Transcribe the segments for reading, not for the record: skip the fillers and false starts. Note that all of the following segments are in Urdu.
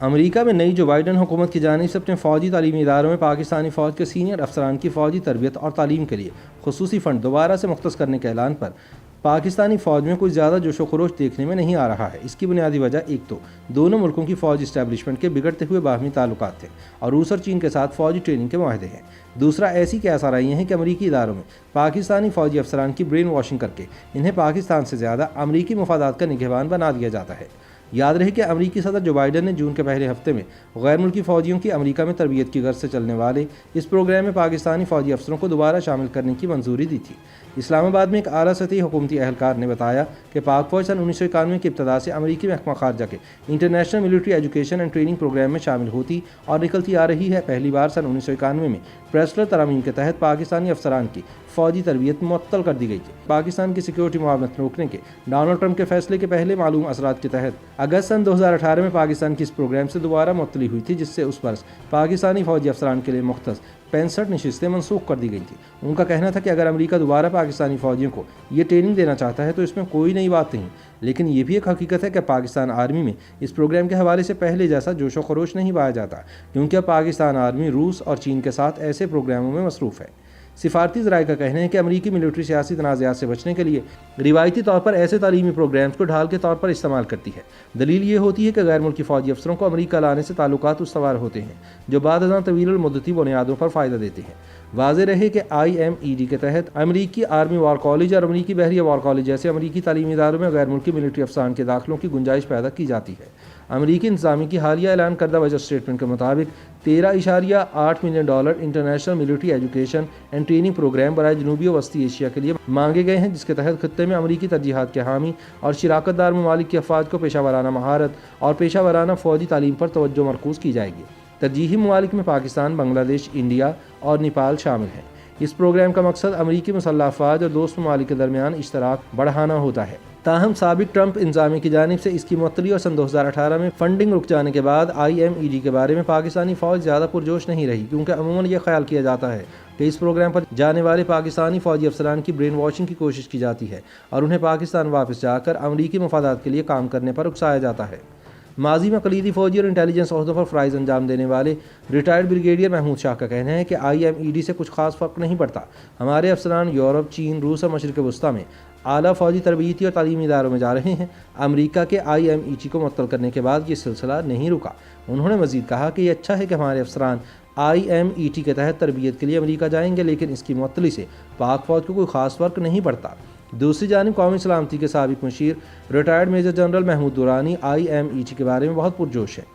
امریکہ میں نئی جو بائیڈن حکومت کی جانب سے اپنے فوجی تعلیمی اداروں میں پاکستانی فوج کے سینئر افسران کی فوجی تربیت اور تعلیم کے لیے خصوصی فنڈ دوبارہ سے مختص کرنے کے اعلان پر پاکستانی فوج میں کچھ زیادہ جوش و خروش دیکھنے میں نہیں آ رہا ہے۔ اس کی بنیادی وجہ ایک تو دونوں ملکوں کی فوج اسٹیبلشمنٹ کے بگڑتے ہوئے باہمی تعلقات تھے اور روس اور چین کے ساتھ فوجی ٹریننگ کے معاہدے ہیں۔ دوسرا ایسی قیاس آرائیاں ہیں کہ امریکی اداروں میں پاکستانی فوجی افسران کی برین واشنگ کر کے انہیں پاکستان سے زیادہ امریکی مفادات کا نگہبان بنا دیا جاتا ہے۔ یاد رہے کہ امریکی صدر جو بائیڈن نے جون کے پہلے ہفتے میں غیر ملکی فوجیوں کی امریکہ میں تربیت کی غرض سے چلنے والے اس پروگرام میں پاکستانی فوجی افسروں کو دوبارہ شامل کرنے کی منظوری دی تھی۔ اسلام آباد میں ایک اعلیٰ سطحی حکومتی اہلکار نے بتایا کہ پاک فوج سن 1991 کی ابتدا سے امریکی محکمہ خارجہ کے international military education and training programme میں شامل ہوتی اور نکلتی آ رہی ہے۔ پہلی بار سن 1991 میں پریسلر ترامیم کے تحت پاکستانی افسران کی فوجی تربیت معطل کر دی گئی تھی۔ پاکستان کی سیکیورٹی معاونت روکنے کے ڈونلڈ ٹرمپ کے فیصلے کے پہلے معلوم اثرات کے تحت اگست سن 2018 میں پاکستان کی اس پروگرام سے دوبارہ معطلی ہوئی تھی، جس سے اس برس پاکستانی فوجی افسران کے لیے مختص 65 نشستیں منسوخ کر دی گئی تھیں۔ ان کا کہنا تھا کہ اگر امریکہ دوبارہ پاکستانی فوجیوں کو یہ ٹریننگ دینا چاہتا ہے تو اس میں کوئی نئی بات نہیں، لیکن یہ بھی ایک حقیقت ہے کہ پاکستان آرمی میں اس پروگرام کے حوالے سے پہلے جیسا جوش و خروش نہیں پایا جاتا، کیونکہ اب پاکستان آرمی روس اور چین کے ساتھ ایسے پروگراموں میں مصروف ہے۔ سفارتی ذرائع کا کہنا ہے کہ امریکی ملٹری سیاسی تنازعات سے بچنے کے لیے روایتی طور پر ایسے تعلیمی پروگرامز کو ڈھال کے طور پر استعمال کرتی ہے۔ دلیل یہ ہوتی ہے کہ غیر ملکی فوجی افسروں کو امریکہ لانے سے تعلقات استوار ہوتے ہیں جو بعد ازاں طویل المدتی بنیادوں پر فائدہ دیتے ہیں۔ واضح رہے کہ IMED کے تحت امریکی آرمی وار کالج اور امریکی بحریہ وار کالج جیسے امریکی تعلیمی اداروں میں غیر ملکی ملٹری افسران کے داخلوں کی گنجائش پیدا کی جاتی ہے۔ امریکی انتظامیہ کی حالیہ اعلان کردہ بجٹ اسٹیٹمنٹ کے مطابق $13.8 million international military education and training programme برائے جنوبی و وسطی ایشیا کے لیے مانگے گئے ہیں، جس کے تحت خطے میں امریکی ترجیحات کے حامی اور شراکت دار ممالک کی افواج کو پیشہ ورانہ مہارت اور پیشہ ورانہ فوجی تعلیم پر توجہ مرکوز کی جائے گی۔ ترجیحی ممالک میں پاکستان، بنگلہ دیش، انڈیا اور نیپال شامل ہیں۔ اس پروگرام کا مقصد امریکی مسلح افواج اور دوست ممالک کے درمیان اشتراک بڑھانا ہوتا ہے۔ تاہم سابق ٹرمپ انتظامیہ کی جانب سے اس کی معطلی اور سن 2018 میں فنڈنگ رک جانے کے بعد IMED کے بارے میں پاکستانی فوج زیادہ پرجوش نہیں رہی، کیونکہ عموماً یہ خیال کیا جاتا ہے کہ اس پروگرام پر جانے والے پاکستانی فوجی افسران کی برین واشنگ کی کوشش کی جاتی ہے اور انہیں پاکستان واپس جا کر امریکی مفادات کے لیے کام کرنے پر اکسایا جاتا ہے۔ ماضی میں کلیدی فوجی اور انٹیلیجنس عہدوں پر فرائض انجام دینے والے ریٹائرڈ بریگیڈیئر محمود شاہ کا کہنا ہے کہ IMED سے کچھ خاص فرق نہیں پڑتا۔ ہمارے افسران یورپ، چین، روس اور مشرق وسطیٰ میں اعلیٰ فوجی تربیتی اور تعلیمی اداروں میں جا رہے ہیں۔ امریکہ کے IMED کو معطل کرنے کے بعد یہ سلسلہ نہیں رکا۔ انہوں نے مزید کہا کہ یہ اچھا ہے کہ ہمارے افسران IMED کے تحت تربیت کے لیے امریکہ جائیں گے، لیکن اس کی معطلی سے پاک فوج کو کوئی خاص فرق نہیں پڑتا۔ دوسری جانب قومی سلامتی کے سابق مشیر retired major general Mahmood Durrani IMED کے بارے میں بہت پرجوش ہیں۔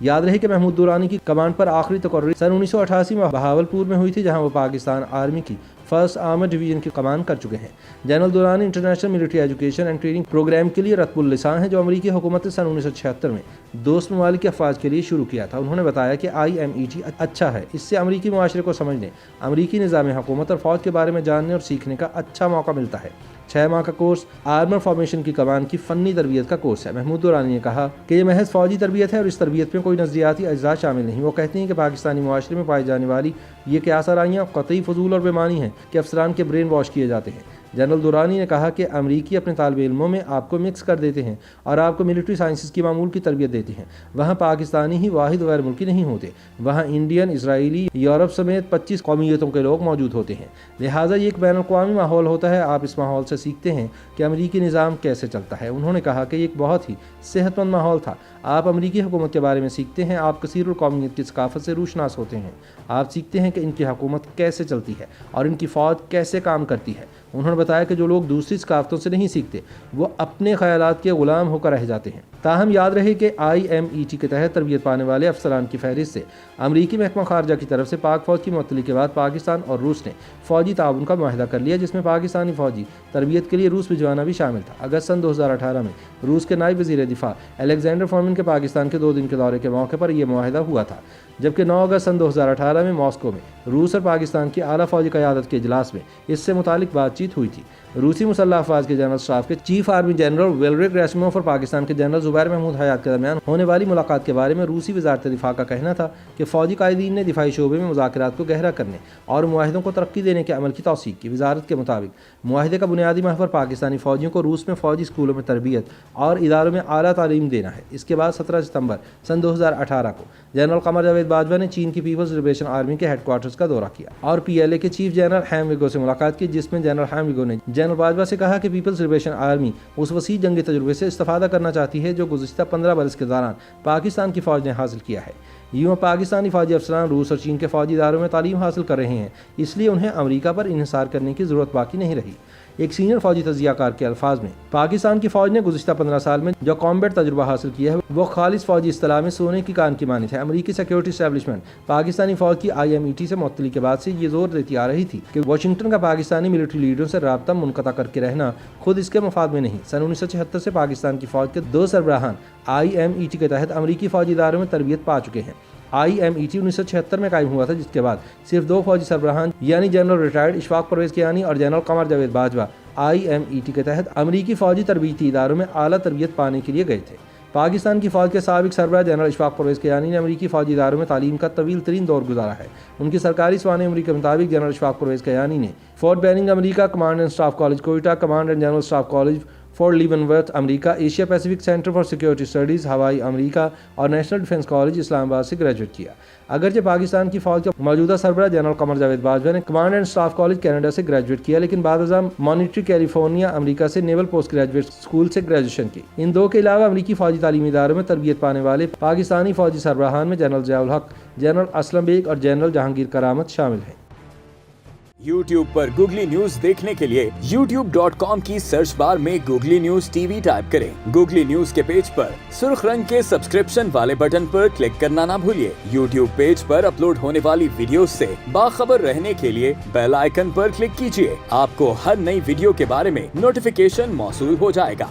یاد رہے کہ محمود دورانی کی کمانڈ پر آخری تقرری سن 1988 میں بہاولپور میں ہوئی تھی، جہاں وہ پاکستان آرمی کی فرسٹ آرمڈ ڈویژن کی کمانڈ کر چکے ہیں۔ General Durrani international military education and training programme کے لیے رتب اللسان ہیں، جو امریکی حکومت نے سن 1976 میں دوست ممالک کی افواج کے لیے شروع کیا تھا۔ انہوں نے بتایا کہ IMED اچھا ہے، اس سے امریکی معاشرے کو سمجھنے، امریکی نظام حکومت اور فوج کے بارے میں جاننے اور سیکھنے کا اچھا موقع ملتا ہے۔ 6 ماہ کا کورس آرمر فارمیشن کی کمان کی فنی تربیت کا کورس ہے۔ محمود دورانی نے کہا کہ یہ محض فوجی تربیت ہے اور اس تربیت میں کوئی نظریاتی اجزاء شامل نہیں۔ وہ کہتے ہیں کہ پاکستانی معاشرے میں پائی جانے والی یہ قیاس آرائیاں قطعی فضول اور بےمعنی ہیں کہ افسران کے برین واش کیے جاتے ہیں۔ جنرل دورانی نے کہا کہ امریکی اپنے طالب علموں میں آپ کو مکس کر دیتے ہیں اور آپ کو ملٹری سائنسز کی معمول کی تربیت دیتے ہیں۔ وہاں پاکستانی ہی واحد غیر ملکی نہیں ہوتے، وہاں انڈین، اسرائیلی، یورپ سمیت 25 قومیتوں کے لوگ موجود ہوتے ہیں، لہٰذا یہ ایک بین الاقوامی ماحول ہوتا ہے۔ آپ اس ماحول سے سیکھتے ہیں کہ امریکی نظام کیسے چلتا ہے۔ انہوں نے کہا کہ یہ ایک بہت ہی صحت مند ماحول تھا۔ آپ امریکی حکومت کے بارے میں سیکھتے ہیں، آپ کثیر القومیت کی ثقافت سے روشناس ہوتے ہیں، آپ سیکھتے ہیں کہ ان کی حکومت کیسے چلتی ہے اور ان کی فوج کیسے کام کرتی ہے۔ انہوں نے بتایا کہ جو لوگ دوسری ثقافتوں سے نہیں سیکھتے وہ اپنے خیالات کے غلام ہو کر رہ جاتے ہیں۔ تاہم یاد رہے کہ IMED کے تحت تربیت پانے والے افسران کی فہرست سے امریکی محکمہ خارجہ کی طرف سے پاک فوج کی معطلی کے بعد پاکستان اور روس نے فوجی تعاون کا معاہدہ کر لیا، جس میں پاکستانی فوجی تربیت کے لیے روس بھجوانا بھی شامل تھا۔ اگست سن 2018 میں روس کے نائب وزیر دفاع الیگزینڈر فورمن کے پاکستان کے 2 دن کے دورے کے موقع پر یہ معاہدہ ہوا تھا، جبکہ 9 اگست سن 2018 میں ماسکو میں روس اور پاکستان کی اعلیٰ فوجی قیادت کے اجلاس میں اس سے متعلق بات چیت ہوئی تھی۔ روسی مسلح افواج کے جنرل اسٹاف کے چیف آرمی جنرل ویلری گراسیموف اور پاکستان کے جنرل زبیر محمود حیات کے درمیان ہونے والی ملاقات کے بارے میں روسی وزارت دفاع کا کہنا تھا کہ فوجی قائدین نے دفاعی شعبے میں مذاکرات کو گہرا کرنے اور معاہدوں کو ترقی دینے کے عمل کی توثیق کی۔ وزارت کے مطابق معاہدے کا بنیادی محور پاکستانی فوجیوں کو روس میں فوجی اسکولوں میں تربیت اور اداروں میں اعلیٰ تعلیم دینا ہے۔ اس کے بعد 17 ستمبر سن 2018 کو جنرل قمر جاوید باجوہ نے چین کی پیپلز لبریشن آرمی کے ہیڈ کوارٹرز کا دورہ کیا اور PLA کے چیف جنرل ہیم ویگو سے ملاقات کی، جس میں جنرل ہیم ویگو نے جنرل باجوہ سے کہا کہ پیپلز لبریشن آرمی اس وسیع جنگی تجربے سے استفادہ کرنا چاہتی ہے جو گزشتہ 15 برس کے دوران پاکستان کی فوج نے حاصل کیا ہے۔ یوں پاکستانی فوجی افسران روس اور چین کے فوجی اداروں میں تعلیم حاصل کر رہے ہیں، اس لیے انہیں امریکہ پر انحصار کرنے کی ضرورت باقی نہیں رہی۔ ایک سینئر فوجی تجزیہ کار کے الفاظ میں پاکستان کی فوج نے گزشتہ 15 سال میں جو کامبیٹ تجربہ حاصل کیا ہے وہ خالص فوجی اصطلاح میں سونے کی کان کی مانند ہے۔ امریکی سیکیورٹی اسٹیبلشمنٹ پاکستانی فوج کی IMET سے معطلی کے بعد سے یہ زور دیتی آ رہی تھی کہ واشنگٹن کا پاکستانی ملٹری لیڈروں سے رابطہ منقطع کر کے رہنا خود اس کے مفاد میں نہیں۔ سن 1976 سے پاکستان کی فوج کے 2 سربراہان IMET کے تحت امریکی فوجی اداروں میں تربیت پا چکے ہیں۔ IMET 1976 میں قائم ہوا تھا، جس کے بعد صرف 2 فوجی سربراہان یعنی جنرل ریٹائرڈ اشفاق پرویز کیانی اور جنرل قمر جاوید باجوہ IMET کے تحت امریکی فوجی تربیتی اداروں میں اعلیٰ تربیت پانے کے لیے گئے تھے۔ پاکستان کی فوج کے سابق سربراہ جنرل اشفاق پرویز کیانی نے امریکی فوجی اداروں میں تعلیم کا طویل ترین دور گزارا ہے۔ ان کی سرکاری سوانح عمری کے مطابق جنرل اشفاق پرویز کیانی نے فورٹ بیننگ امریکہ، command and staff college Quetta, command and general staff college Fort Leavenworth امریکہ، Asia Pacific centre for security studies Hawaii امریکہ اور نیشنل ڈیفنس کالج اسلام آباد سے گریجویٹ کیا۔ اگرچہ پاکستان کی فوج کے موجودہ سربراہ جنرل قمر جاوید باجوہ نے command and staff college Canada سے گریجویٹ کیا، لیکن بعد ازاں مانیٹری کیلیفورنیا امریکہ سے نیول پوسٹ گریجویٹ اسکول سے گریجویشن کی۔ ان 2 کے علاوہ امریکی فوجی تعلیمی اداروں میں تربیت پانے والے پاکستانی فوجی سربراہان میں جنرل ضیاء الحق، جنرل اسلم بیگ اور جنرل جہانگیر کرامت شامل ہیں۔ YouTube پر گوگلی نیوز دیکھنے کے لیے youtube.com کی سرچ بار میں گوگلی نیوز TV ٹائپ کریں۔ گوگلی نیوز کے پیج پر سرخ رنگ کے سبسکرپشن والے بٹن پر کلک کرنا نہ بھولیے۔ YouTube پیج پر اپلوڈ ہونے والی ویڈیوز سے باخبر رہنے کے لیے بیل آئیکن پر کلک کیجیے۔ آپ کو ہر نئی ویڈیو کے بارے میں نوٹیفیکیشن موصول ہو جائے گا۔